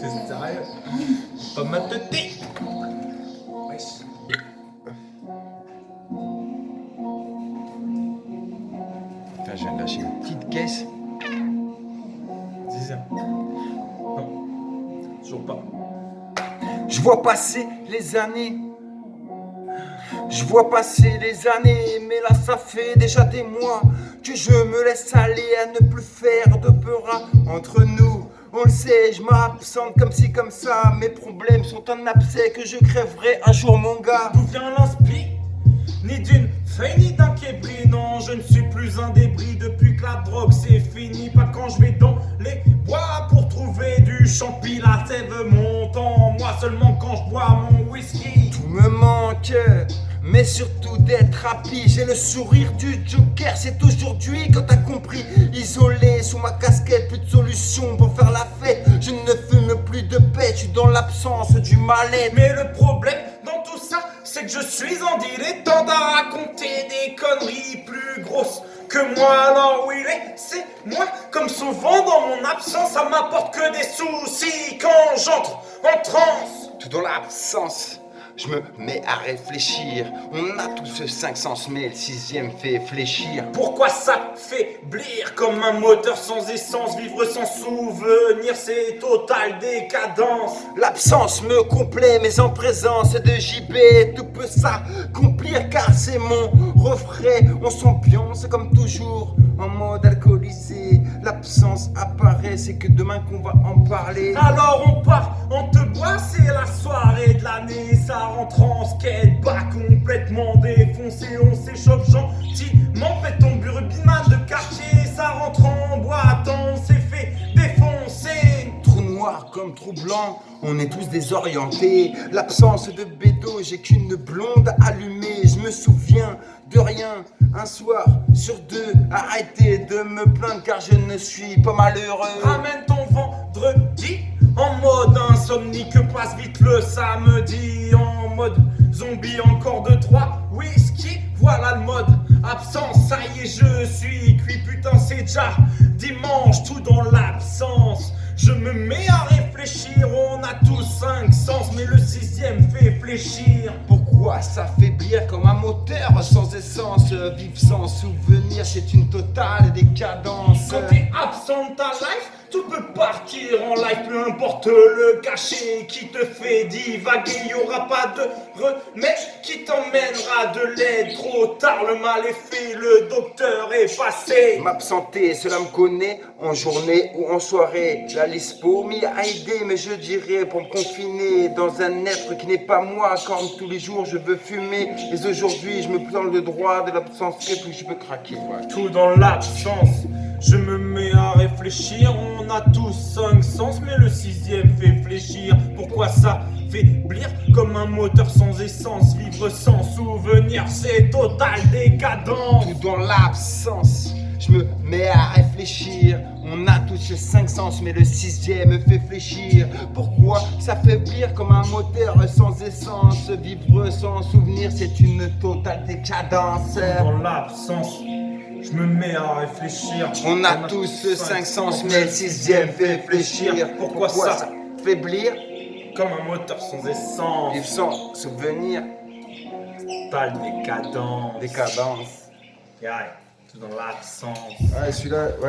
T'es sérieux? Pas ma tête. Wesh. Putain, je viens de lâcher une petite caisse. 10e. Non. Toujours pas. Je vois passer les années. Je vois passer les années, mais là ça fait déjà des mois que je me laisse aller à ne plus faire de peur entre nous. On le sait, je m'absente comme ci comme ça. Mes problèmes sont un abcès que je crèverai un jour, mon gars. D'où vient l'inspi? Ni d'une feuille ni d'un québris. Non, je ne suis plus un débris depuis que la drogue c'est fini. Pas quand je vais dans les bois pour trouver du champi. La sève monte en moi seulement quand je bois mon whisky. Tout me manque, mais surtout d'être happy. J'ai le sourire du Joker, c'est aujourd'hui quand t'as compris. Isolé sous ma casquette, plus de solution pour faire la fête. Je ne fume plus de paix, je suis dans l'absence du mal-être. Mais le problème dans tout ça, c'est que je suis en dilettante à raconter des conneries plus grosses que moi. Alors où il est, c'est moi. Comme souvent dans mon absence, ça m'apporte que des soucis quand j'entre en transe. Tout dans l'absence, je me mets à réfléchir. On a tous ce 5 sens, mais le 6e fait fléchir. Pourquoi s'affaiblir comme un moteur sans essence? Vivre sans souvenir, c'est totale décadence. L'absence me complaît, mais en présence de JB, tout peut s'accomplir car c'est mon refrain. On s'ambiance comme toujours, en mode alcoolisé. L'absence apparaît, c'est que demain qu'on va en parler. Alors on part, on te boit, c'est la soirée de l'année. Ça rentre en skate, bas complètement défoncé. On s'échauffe gentiment, fait tomber rugbyman de quartier. Ça rentre en boîte, on s'est fait défoncer. Trou noir comme trou blanc, on est tous désorientés. L'absence de bédo, j'ai qu'une blonde allumée. Je me souviens de rien, un soir sur deux. Arrêtez de me plaindre car je ne suis pas malheureux. Ramène ton vendredi en mode insomnie, que passe vite le samedi. En mode zombie, encore 2-3 whisky, voilà le mode absence. Ça y est, je suis cuit, putain c'est déjà dimanche, tout dans l'absence. Je me mets à réfléchir, on a tous 5 sens, mais le 6e fait fléchir. Pourquoi s'affaiblir comme un moteur sans essence? Vivre sans souvenir, c'est une totale décadence. Quand t'es absent de ta life, tout peut partir en live, peu importe le cachet qui te fait divaguer. Y aura pas de remède qui t'emmènera de l'aide. Trop tard, le mal est fait, le docteur est passé. M'absenter, cela me connaît en journée ou en soirée. La lispo m'y a aidé, mais je dirais pour me confiner dans un être qui n'est pas moi. Comme tous les jours je veux fumer, mais aujourd'hui je me prends le droit de l'absence et puis je peux craquer. Ouais. Tout dans l'absence, je me mets à réfléchir. On a tous 5 sens, mais le 6e fait fléchir. Pourquoi s'affaiblir comme un moteur sans essence? Vivre sans souvenir, c'est total décadence. Tout dans l'absence, je me mets à réfléchir. On a tous ces 5 sens, mais le 6e me fait fléchir. Pourquoi s'affaiblir comme un moteur sans essence? Vivre sans souvenir, c'est une totale décadence. Dans l'absence, je me mets à réfléchir. On a tous 5 sens, mais le 6e fait fléchir. Pourquoi ça s'affaiblir comme un moteur sans essence? Vivre sans souvenir, Total décadence. décadence. Yeah, tout dans l'absence. Ouais, celui-là, ouais.